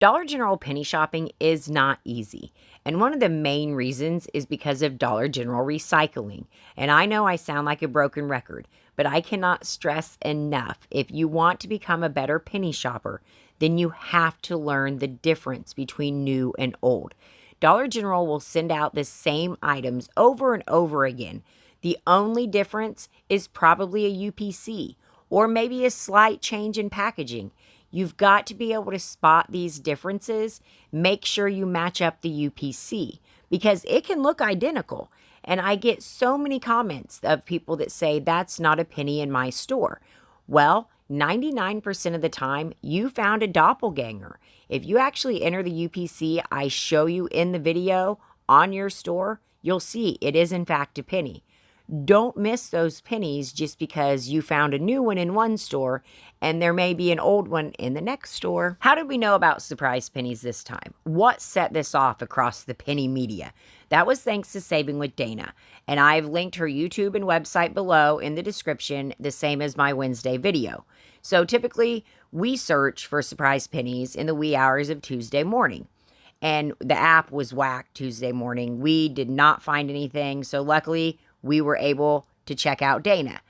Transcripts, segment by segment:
Dollar General penny shopping is not easy, and one of the main reasons is because of Dollar General recycling. And I know I sound like a broken record, but I cannot stress enough, if you want to become a better penny shopper, then you have to learn the difference between new and old. Dollar General will send out the same items over and over again. The only difference is probably a UPC or maybe a slight change in packaging. You've got to be able to spot these differences. Make sure you match up the UPC because it can look identical. And I get so many comments of people that say that's not a penny in my store. Well, 99% of the time, you found a doppelganger. If you actually enter the UPC I show you in the video on your store, you'll see it is in fact a penny. Don't miss those pennies just because you found a new one in one store and there may be an old one in the next store. How did we know about surprise pennies this time? What set this off across the penny media? That was thanks to Saving with Dana, and I've linked her YouTube and website below in the description, the same as my Wednesday video. So typically, we search for surprise pennies in the wee hours of Tuesday morning. And the app was whacked Tuesday morning. We did not find anything, so luckily, we were able to check out Dana.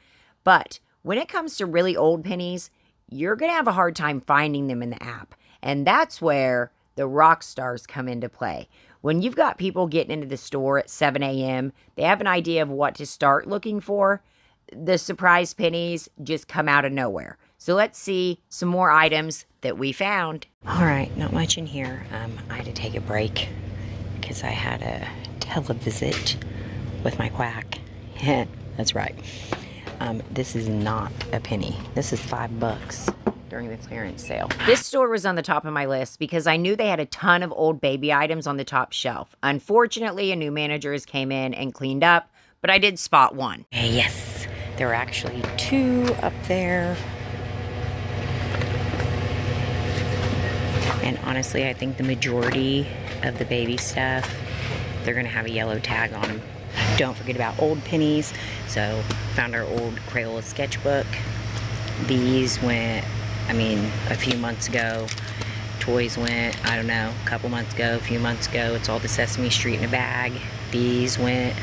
But when it comes to really old pennies, you're going to have a hard time finding them in the app. And that's where the rock stars come into play. When you've got people getting into the store at 7 a.m., they have an idea of what to start looking for. The surprise pennies just come out of nowhere. So let's see some more items that we found. All right, not much in here. I had to take a break because I had a televisit with my quack. That's right. This is not a penny. This is $5 during the clearance sale. This store was on the top of my list because I knew they had a ton of old baby items on the top shelf. Unfortunately, a new manager has came in and cleaned up, but I did spot one. Yes, there are actually two up there. And honestly, I think the majority of the baby stuff, they're gonna have a yellow tag on them. Don't forget about old pennies. So found our old Crayola sketchbook. These went, a few months ago. Toys went, I don't know, a couple months ago, a few months ago. It's all the Sesame Street in a bag. These went,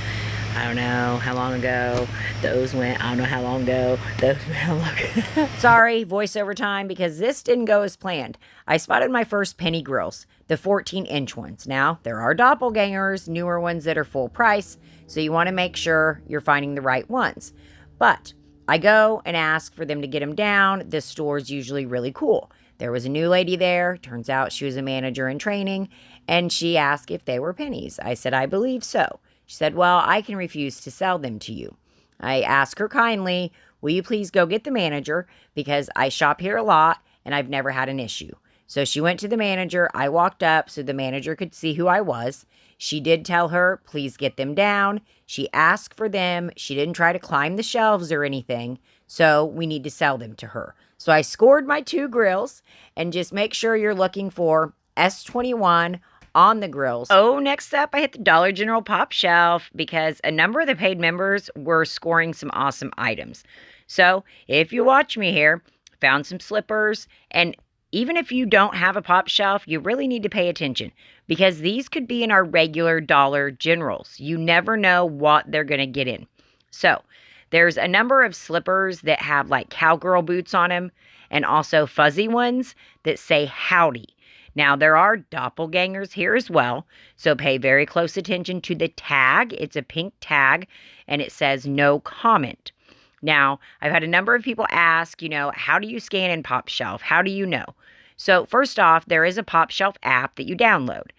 I don't know how long ago. Those went, I don't know how long ago. Those went how long ago. Sorry, voiceover time, because this didn't go as planned. I spotted my first penny grills, the 14-inch ones. Now, there are doppelgangers, newer ones that are full price, so you want to make sure you're finding the right ones. But I go and ask for them to get them down. This store is usually really cool. There was a new lady there. Turns out she was a manager in training, and she asked if they were pennies. I said, I believe so. She said, well, I can refuse to sell them to you. I asked her kindly, will you please go get the manager because I shop here a lot and I've never had an issue. So she went to the manager. I walked up so the manager could see who I was. She did tell her, please get them down. She asked for them. She didn't try to climb the shelves or anything. So we need to sell them to her. So I scored my 2 grills, and just make sure you're looking for S21 on the grills. Oh, next up, I hit the Dollar General PopShelf because a number of the paid members were scoring some awesome items. So if you watch me here, found some slippers, and even if you don't have a PopShelf, you really need to pay attention because these could be in our regular Dollar Generals. You never know what they're going to get in. So there's a number of slippers that have like cowgirl boots on them and also fuzzy ones that say howdy. Now, there are doppelgangers here as well, so pay very close attention to the tag. It's a pink tag, and it says no comment. Now, I've had a number of people ask, how do you scan in PopShelf? How do you know? So first off, there is a PopShelf app that you download.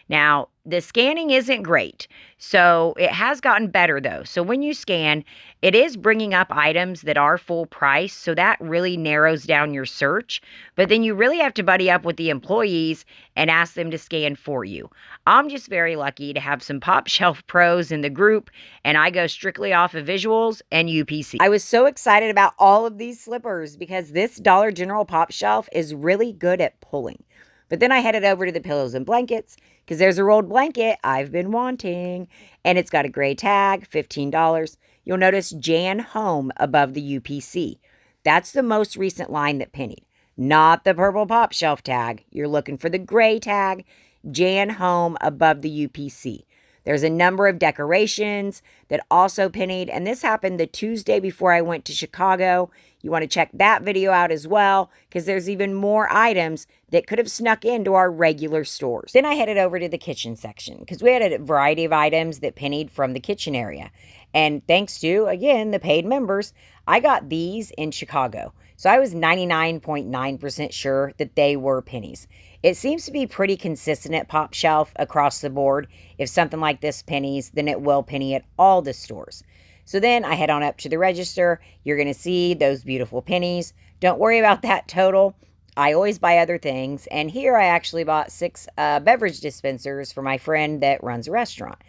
Now, the scanning isn't great, so it has gotten better though. So when you scan, it is bringing up items that are full price, so that really narrows down your search. But then you really have to buddy up with the employees and ask them to scan for you. I'm just very lucky to have some PopShelf pros in the group, and I go strictly off of visuals and UPC. I was so excited about all of these slippers because this Dollar General PopShelf is really good at pulling. But then I headed over to the pillows and blankets because there's a rolled blanket I've been wanting. And it's got a gray tag, $15. You'll notice Jan Home above the UPC. That's the most recent line that pennied. not the purple PopShelf tag. You're looking for the gray tag, Jan Home above the UPC. There's a number of decorations that also pennied, and this happened the Tuesday before I went to Chicago. You want to check that video out as well, because there's even more items that could have snuck into our regular stores. Then I headed over to the kitchen section, because we had a variety of items that pennied from the kitchen area. And thanks to, again, the paid members, I got these in Chicago. So I was 99.9% sure that they were pennies. It seems to be pretty consistent at PopShelf across the board. If something like this pennies, then it will penny at all the stores. So then I head on up to the register. You're going to see those beautiful pennies. Don't worry about that total. I always buy other things. And here I actually bought 6 beverage dispensers for my friend that runs a restaurant.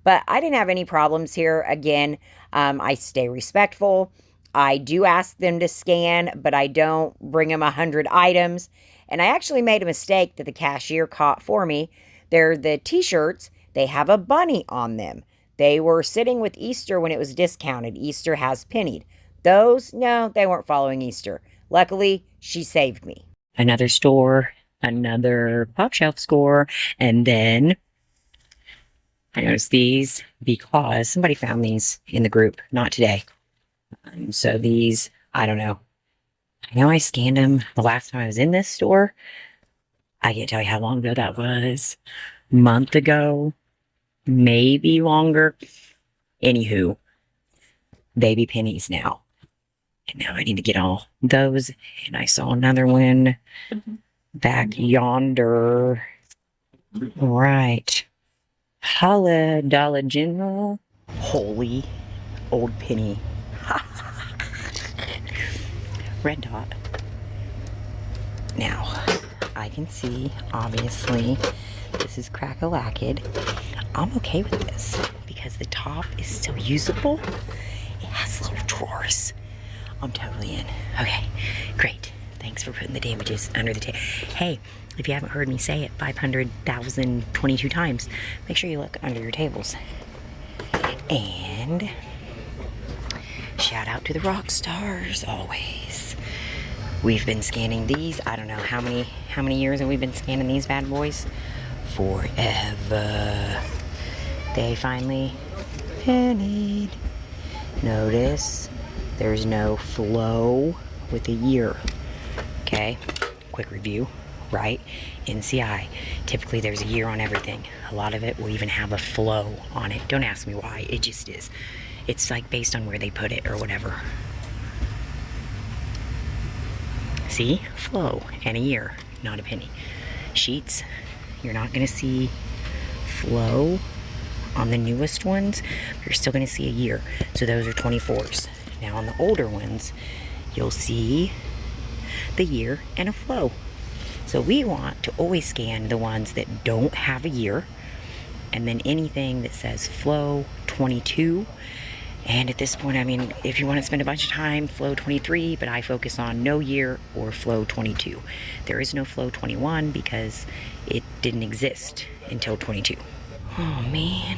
But I didn't have any problems here. Again, I stay respectful. I do ask them to scan, but I don't bring them 100 items. And I actually made a mistake that the cashier caught for me. They're the t-shirts. They have a bunny on them. They were sitting with Easter when it was discounted. Easter has pennied. Those, no, they weren't following Easter. Luckily, she saved me. Another store, another PopShelf score, and then I noticed these because somebody found these in the group, not today. So these, I don't know. I know I scanned them the last time I was in this store. I can't tell you how long ago that was. Month ago, maybe longer. Anywho, baby pennies now. And now I need to get all those. And I saw another one back yonder. All right. Holla, Dollar General. Holy old penny. Red dot. Now, I can see, obviously, this is crack-a-lacked. I'm okay with this because the top is still usable. It has little drawers. I'm totally in. Okay, great. Thanks for putting the damages under the table. Hey, if you haven't heard me say it 500,022 times, make sure you look under your tables. And shout out to the rock stars always. We've been scanning these. I don't know how many years have we been scanning these bad boys? Forever. They finally pennied. Notice there's no flow with a year. Okay, quick review, right? NCI. Typically there's a year on everything. A lot of it will even have a flow on it. Don't ask me why, it just is. It's like based on where they put it or whatever. See? Flow and a year, not a penny. Sheets, you're not going to see flow on the newest ones. You're still going to see a year. So those are 24s. Now on the older ones, you'll see the year and a flow. So we want to always scan the ones that don't have a year. And then anything that says flow 22. And at this point, I mean, if you want to spend a bunch of time, flow 23, but I focus on no year or flow 22. There is no flow 21 because it didn't exist until 22. Oh man.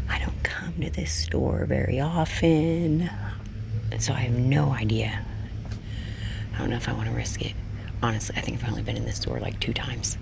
I don't come to this store very often, so I have no idea. I don't know if I want to risk it. Honestly, I think I've only been in this store like 2 times.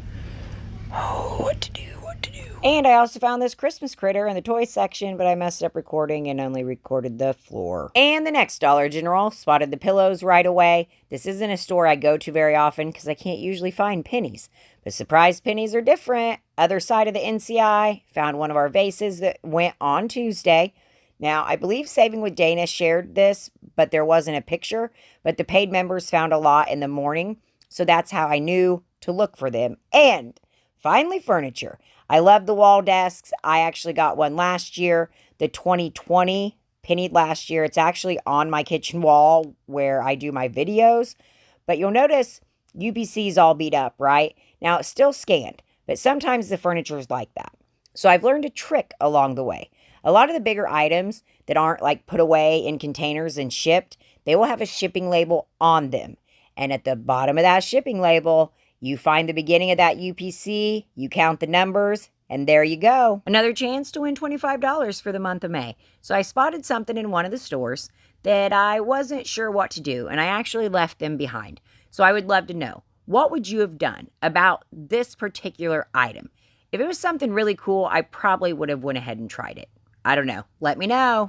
Oh, what to do, what to do. And I also found this Christmas critter in the toy section, but I messed up recording and only recorded the floor. And the next Dollar General, spotted the pillows right away. This isn't a store I go to very often because I can't usually find pennies. But surprise pennies are different. Other side of the NCI, found one of our vases that went on Tuesday. Now, I believe Saving with Dana shared this, but there wasn't a picture. But the paid members found a lot in the morning, so that's how I knew to look for them. And finally, furniture. I love the wall desks. I actually got one last year. The 2020 pennied last year. It's actually on my kitchen wall where I do my videos. But you'll notice UPC's all beat up, right? Now, it's still scanned, but sometimes the furniture is like that. So I've learned a trick along the way. A lot of the bigger items that aren't like put away in containers and shipped, they will have a shipping label on them. And at the bottom of that shipping label, you find the beginning of that UPC, you count the numbers, and there you go. Another chance to win $25 for the month of May. So I spotted something in one of the stores that I wasn't sure what to do, and I actually left them behind. So I would love to know, what would you have done about this particular item? If it was something really cool, I probably would have went ahead and tried it. I don't know. Let me know.